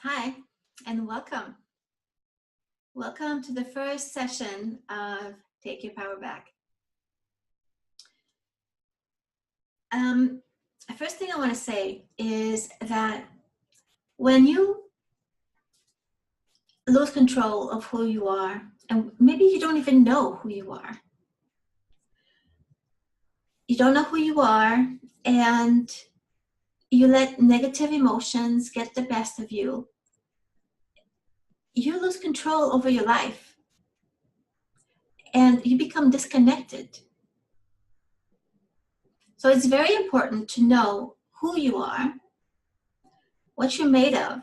Hi, and welcome. Welcome to the first session of Take Your Power Back. The first thing I want to say is that when you lose control of who you are, and maybe you don't even know who you are, and you let negative emotions get the best of you, you lose control over your life and you become disconnected. So it's very important to know who you are, what you're made of.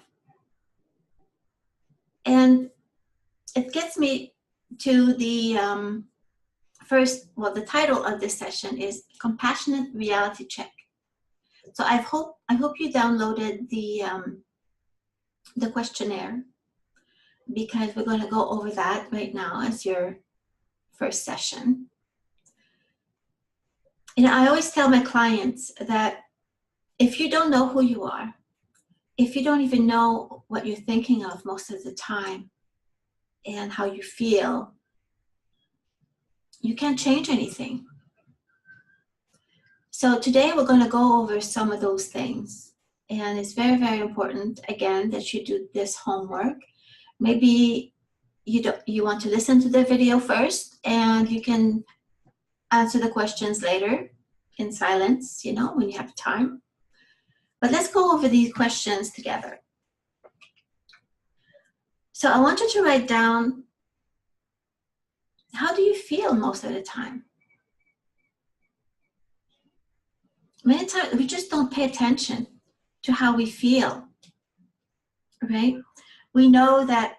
And it gets me to the the title of this session is Compassionate Reality Check. So I hope you downloaded the questionnaire, because we're going to go over that right now as your first session. And I always tell my clients that if you don't know who you are, if you don't even know what you're thinking of most of the time and how you feel, you can't change anything. So today we're going to go over some of those things. And it's very, very important, again, that you do this homework. Maybe you want to listen to the video first and you can answer the questions later in silence, when you have time. But let's go over these questions together. So I want you to write down, how do you feel most of the time? Many times we just don't pay attention to how we feel, right? We know that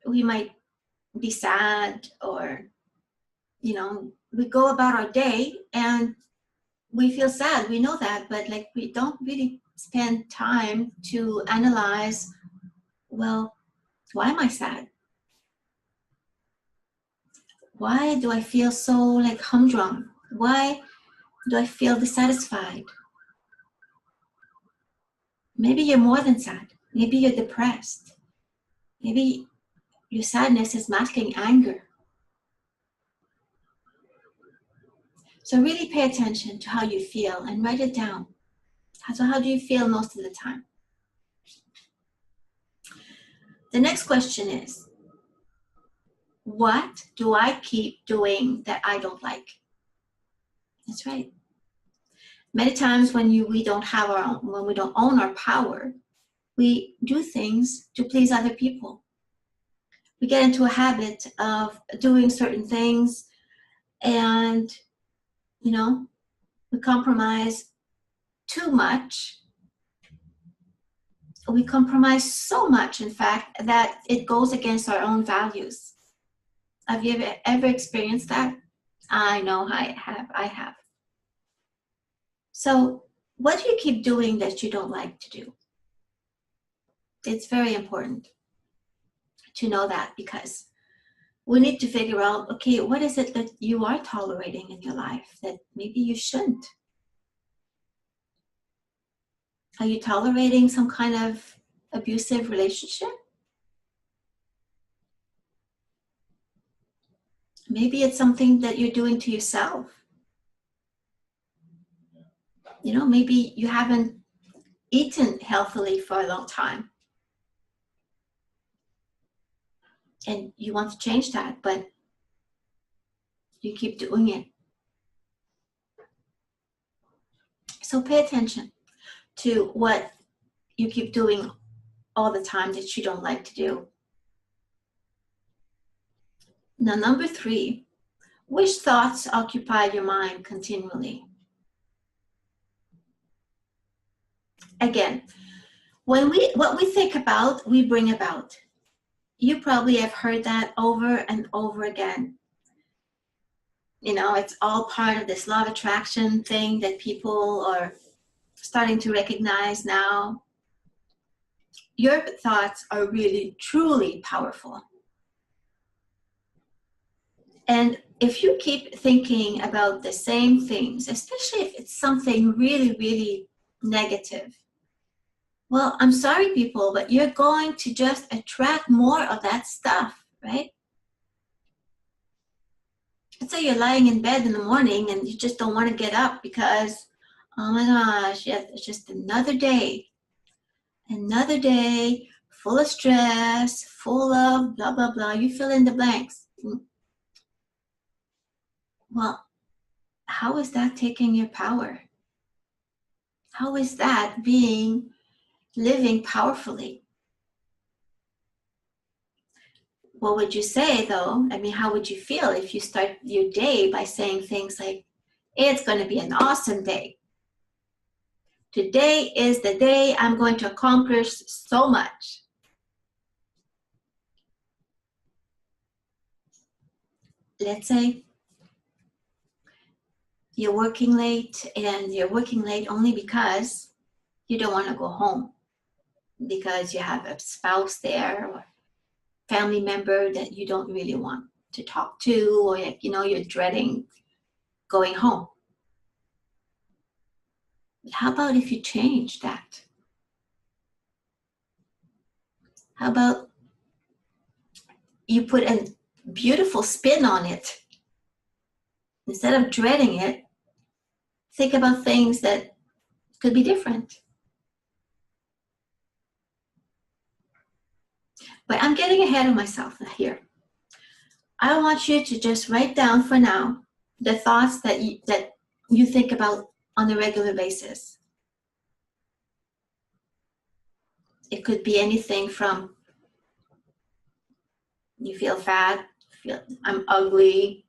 we might be sad, or, we go about our day and we feel sad. We know that, but we don't really spend time to analyze, well, why am I sad? Why do I feel so humdrum? Why do I feel dissatisfied? Maybe you're more than sad. Maybe you're depressed. Maybe your sadness is masking anger. So really pay attention to how you feel and write it down. So how do you feel most of the time? The next question is, what do I keep doing that I don't like? That's right. Many times when we don't own our power, we do things to please other people. We get into a habit of doing certain things, and we compromise too much. We compromise so much, in fact, that it goes against our own values. Have you ever experienced that? I know I have. So what do you keep doing that you don't like to do? It's very important to know that, because we need to figure out, okay, what is it that you are tolerating in your life that maybe you shouldn't? Are you tolerating some kind of abusive relationship? Maybe it's something that you're doing to yourself. Maybe you haven't eaten healthily for a long time and you want to change that, but you keep doing it. So pay attention to what you keep doing all the time that you don't like to do. Now, number 3, which thoughts occupy your mind continually? Again, what we think about, we bring about. You probably have heard that over and over again. It's all part of this law of attraction thing that people are starting to recognize now. Your thoughts are really, truly powerful. And if you keep thinking about the same things, especially if it's something really, really negative, Well, I'm sorry, people, but you're going to just attract more of that stuff, right? Let's say you're lying in bed in the morning and you just don't want to get up because, oh my gosh, yes, it's just another day full of stress, full of blah, blah, blah. You fill in the blanks. Well, how is that taking your power? How is that living powerfully? What would you say though? I mean, how would you feel if you start your day by saying things like, it's going to be an awesome day. Today is the day I'm going to accomplish so much. Let's say you're working late and you're working late only because you don't want to go home because you have a spouse there or family member that you don't really want to talk to, or you're dreading going home. But how about if you change that? How about you put a beautiful spin on it? Instead of dreading it, think about things that could be different. But I'm getting ahead of myself here. I want you to just write down for now the thoughts that you think about on a regular basis. It could be anything from you feel fat, I'm ugly,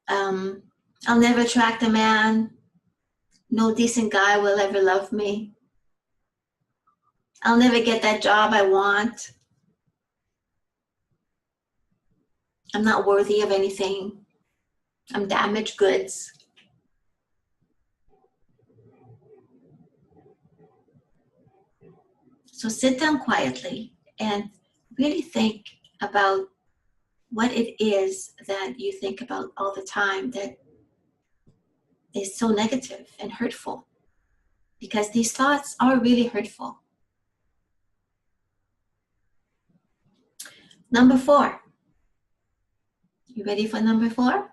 I'll never attract a man, no decent guy will ever love me, I'll never get that job I want, I'm not worthy of anything, I'm damaged goods. So sit down quietly and really think about what it is that you think about all the time that is so negative and hurtful. Because these thoughts are really hurtful. Number 4. You ready for number 4?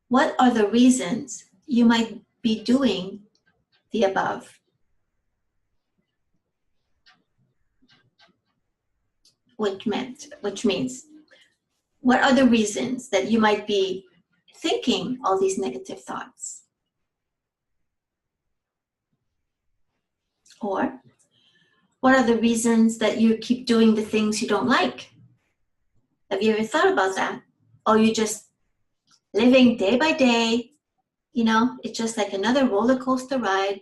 What are the reasons you might be doing the above? Which means, what are the reasons that you might be thinking all these negative thoughts? Or, what are the reasons that you keep doing the things you don't like? Have you ever thought about that? Or you just living day by day, it's just like another roller coaster ride,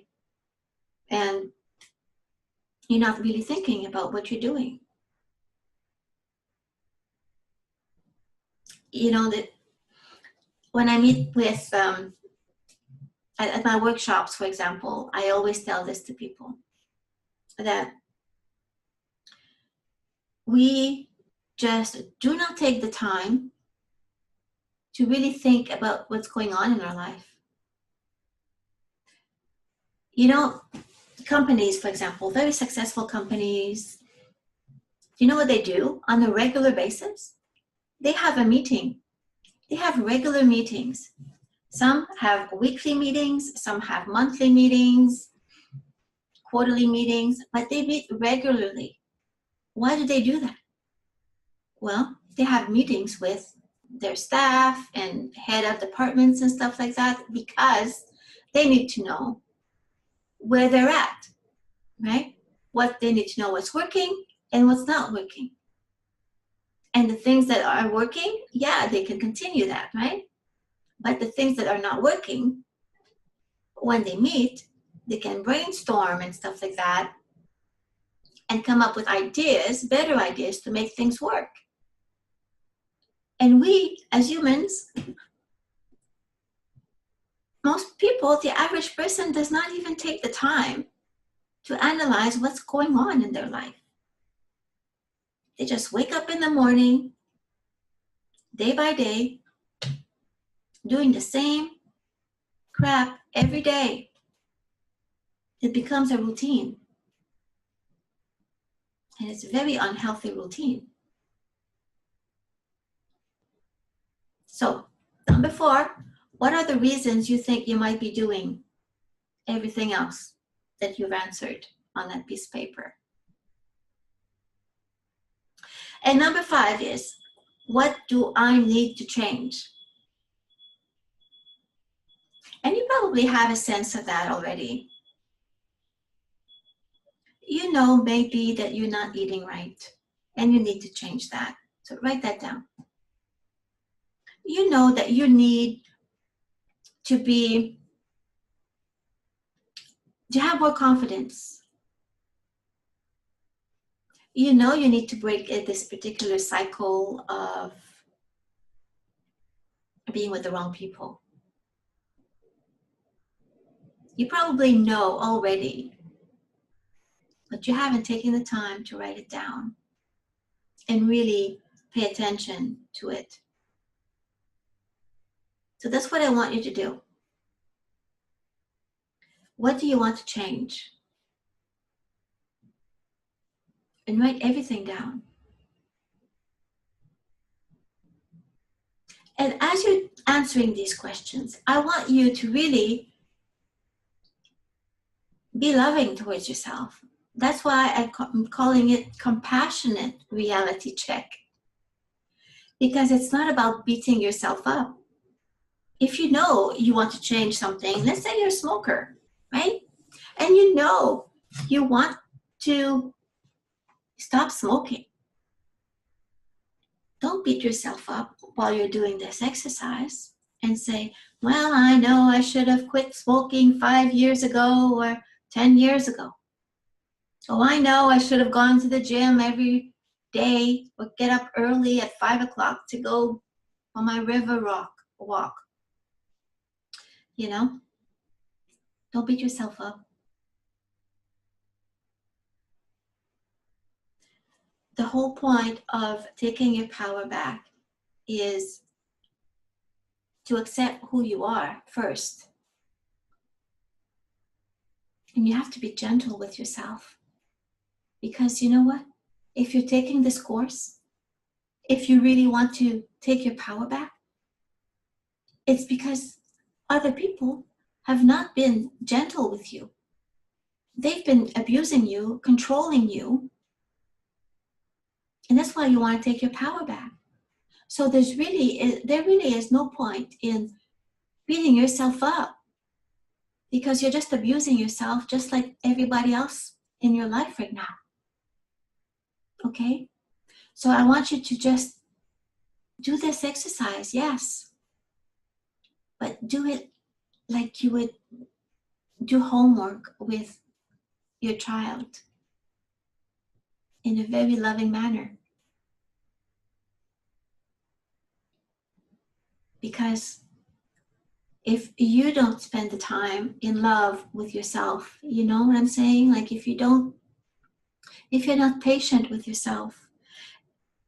and you're not really thinking about what you're doing. That when I meet with, at my workshops, for example, I always tell this to people, that we just do not take the time to really think about what's going on in our life. Companies, for example, very successful companies, you know what they do on a regular basis? They have a meeting. They have regular meetings. Some have weekly meetings, some have monthly meetings, quarterly meetings, but they meet regularly. Why do they do that? Well, they have meetings with their staff and head of departments and stuff like that because they need to know where they're at, right? What they need to know, what's working and what's not working. And the things that are working, yeah, they can continue that, right? But the things that are not working, when they meet, they can brainstorm and stuff like that and come up with ideas, better ideas to make things work. And we, as humans, most people, the average person, does not even take the time to analyze what's going on in their life. They just wake up in the morning, day by day, doing the same crap every day. It becomes a routine. And it's a very unhealthy routine. So, number 4, what are the reasons you think you might be doing everything else that you've answered on that piece of paper? And number 5 is, what do I need to change? And you probably have a sense of that already. You know maybe that you're not eating right and you need to change that. So write that down. You know that you need to have more confidence. You know you need to break this particular cycle of being with the wrong people. You probably know already, but you haven't taken the time to write it down and really pay attention to it. So that's what I want you to do. What do you want to change? And write everything down. And as you're answering these questions, I want you to really be loving towards yourself. That's why I'm calling it compassionate reality check. Because it's not about beating yourself up. If you know you want to change something, let's say you're a smoker, right? And you know you want to stop smoking. Don't beat yourself up while you're doing this exercise and say, well, I know I should have quit smoking 5 years ago or 10 years ago. Oh, I know I should have gone to the gym every day or get up early at 5 o'clock to go on my river walk. You know, don't beat yourself up. The whole point of taking your power back is to accept who you are first. And you have to be gentle with yourself. Because you know what? If you're taking this course, if you really want to take your power back, it's because other people have not been gentle with you. They've been abusing you, controlling you. And that's why you want to take your power back. So there really is no point in beating yourself up, because you're just abusing yourself just like everybody else in your life right now. Okay? So I want you to just do this exercise, yes. But do it like you would do homework with your child in a very loving manner. Because if you don't spend the time in love with yourself, you know what I'm saying? Like if you're not patient with yourself,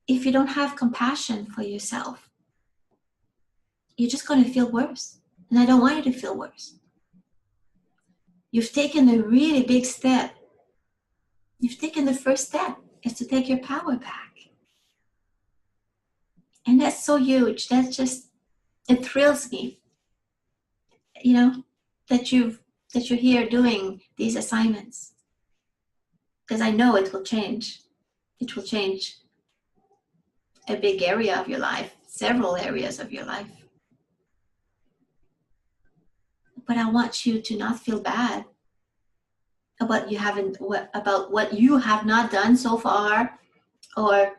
if you don't have compassion for yourself, you're just going to feel worse. And I don't want you to feel worse. You've taken a really big step. You've taken the first step, is to take your power back. And that's so huge. It thrills me, you know, that you're here doing these assignments. Because I know it will change. It will change a big area of your life, several areas of your life. But I want you to not feel bad about what you have not done so far, or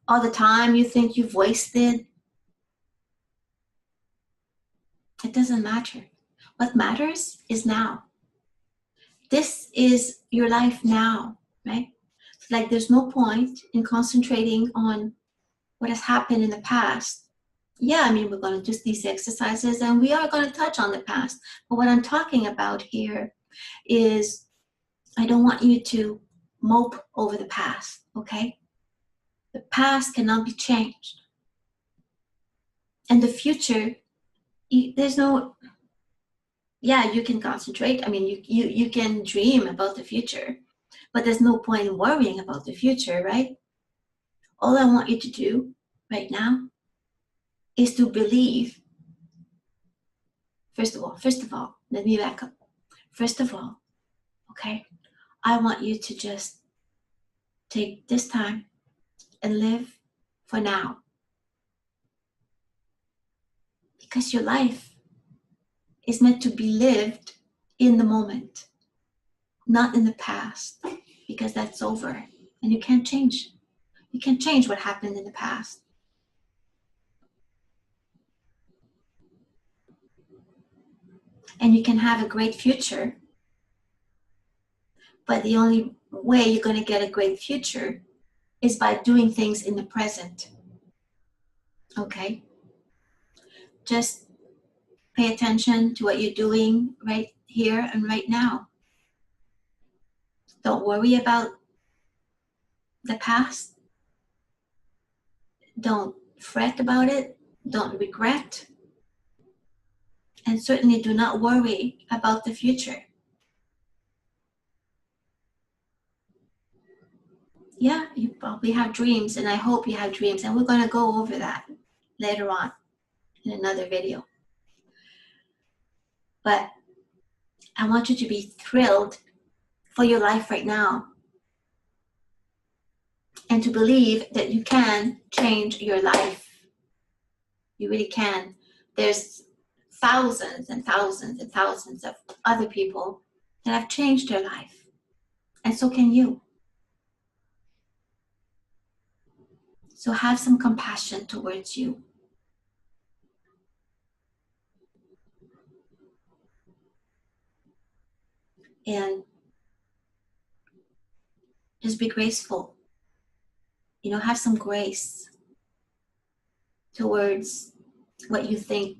all the time you think you've wasted. It doesn't matter. What matters is now. This is your life now, right? Like there's no point in concentrating on what has happened in the past. Yeah, I mean, we're going to do these exercises and we are going to touch on the past. But what I'm talking about here is I don't want you to mope over the past, okay? The past cannot be changed. And the future, you yeah, you can concentrate. I mean, you can dream about the future, but there's no point in worrying about the future, right? All I want you to do right now is to believe. First of all, let me back up. First of all, okay, I want you to just take this time and live for now. Because your life is meant to be lived in the moment, not in the past, because that's over and you can't change. You can't change what happened in the past. And you can have a great future, but the only way you're going to get a great future is by doing things in the present. Okay? Just pay attention to what you're doing right here and right now. Don't worry about the past. Don't fret about it. Don't regret. And certainly do not worry about the future. Yeah, you probably have dreams, and I hope you have dreams, and we're going to go over that later on in another video. But I want you to be thrilled for your life right now and to believe that you can change your life. You really can. There's thousands and thousands and thousands of other people that have changed their life, and so can you. So have some compassion towards you. And just be graceful. You know, have some grace towards what you think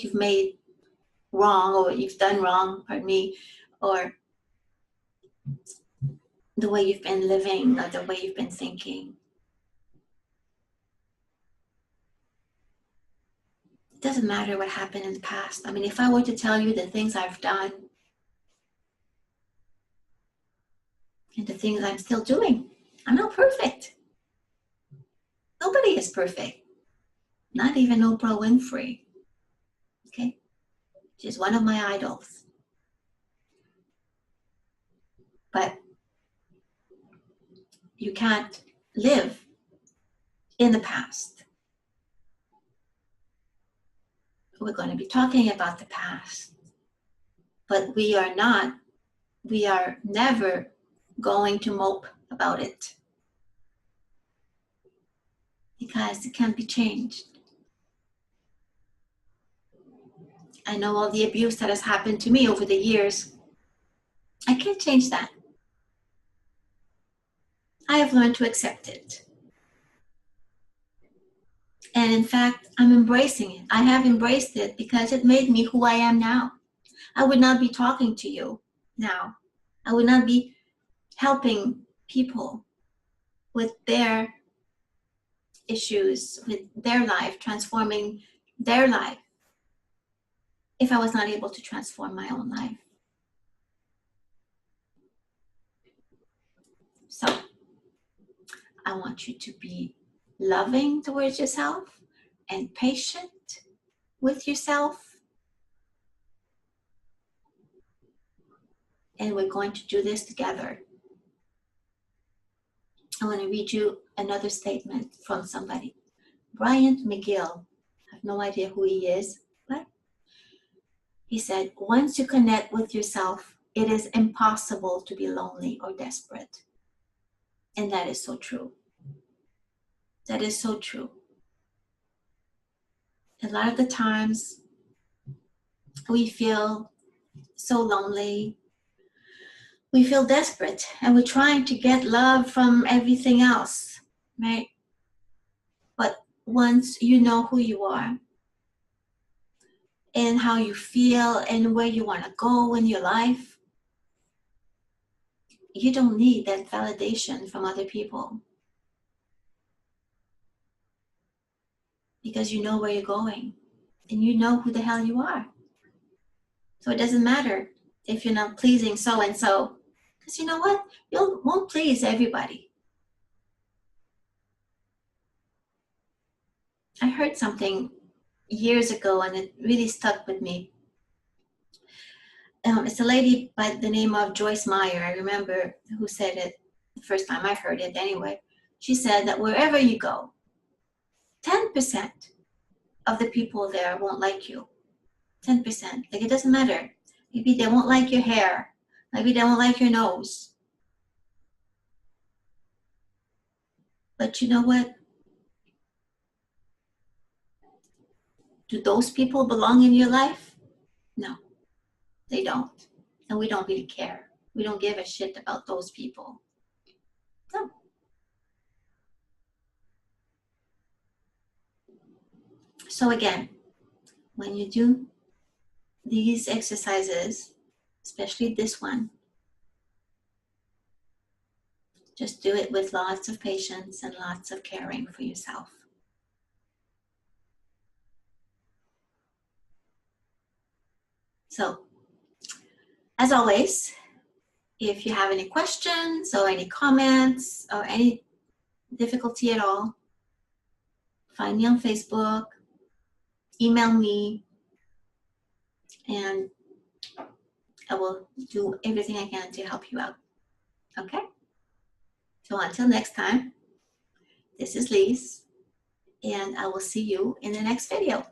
you've made wrong, or what you've done wrong, pardon me, or the way you've been living, or the way you've been thinking. It doesn't matter what happened in the past. I mean, if I were to tell you the things I've done and the things I'm still doing, I'm not perfect. Nobody is perfect. Not even Oprah Winfrey. Okay? She's one of my idols. But you can't live in the past. We're going to be talking about the past, but we are never going to mope about it, because it can't be changed. I know all the abuse that has happened to me over the years. I can't change that. I have learned to accept it. And in fact, I'm embracing it. I have embraced it because it made me who I am now. I would not be talking to you now. I would not be helping people with their issues, with their life, transforming their life, if I was not able to transform my own life. So I want you to be loving towards yourself and patient with yourself. And we're going to do this together. I want to read you another statement from somebody. Bryant McGill. I have no idea who he is, but he said, once you connect with yourself, it is impossible to be lonely or desperate. And that is so true. That is so true. A lot of the times we feel so lonely. We feel desperate, and we're trying to get love from everything else, right? But once you know who you are and how you feel and where you want to go in your life, you don't need that validation from other people, because you know where you're going. and you know who the hell you are. So it doesn't matter if you're not pleasing so-and-so, because you know what? You won't please everybody. I heard something years ago and it really stuck with me. It's a lady by the name of Joyce Meyer. I remember who said it the first time I heard it anyway. She said that wherever you go, 10% of the people there won't like you. 10%. Like, it doesn't matter. Maybe they won't like your hair. Maybe they won't like your nose. But you know what? Do those people belong in your life? No, they don't. And we don't really care. We don't give a shit about those people. No. So again, when you do these exercises, especially this one, just do it with lots of patience and lots of caring for yourself. So, as always, if you have any questions or any comments or any difficulty at all, find me on Facebook, email me, and I will do everything I can to help you out. Okay? So until next time, this is Lise, and I will see you in the next video.